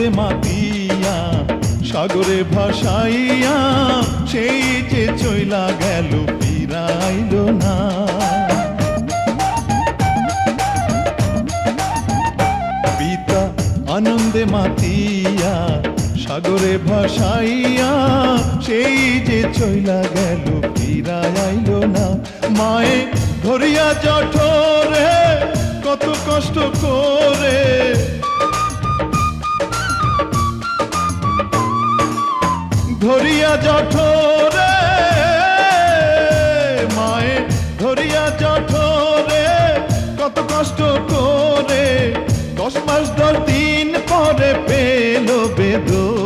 আনন্দে মাতিয়া সাগরে ভাসাইয়া সেই যে চইলা গেল ফিরাইল না। পিতা আনন্দে মাতিয়া সাগরে ভাসাইয়া সেই যে চইলা গেল ফিরাইল না। মায়ে ধরিয়া জঠরে কত কষ্ট করে, ধরিয়া জঠরে মায়ে ধরিয়া জঠরে কত কষ্ট করে 10 মাস 10 দিন পরে পেল বেদনা।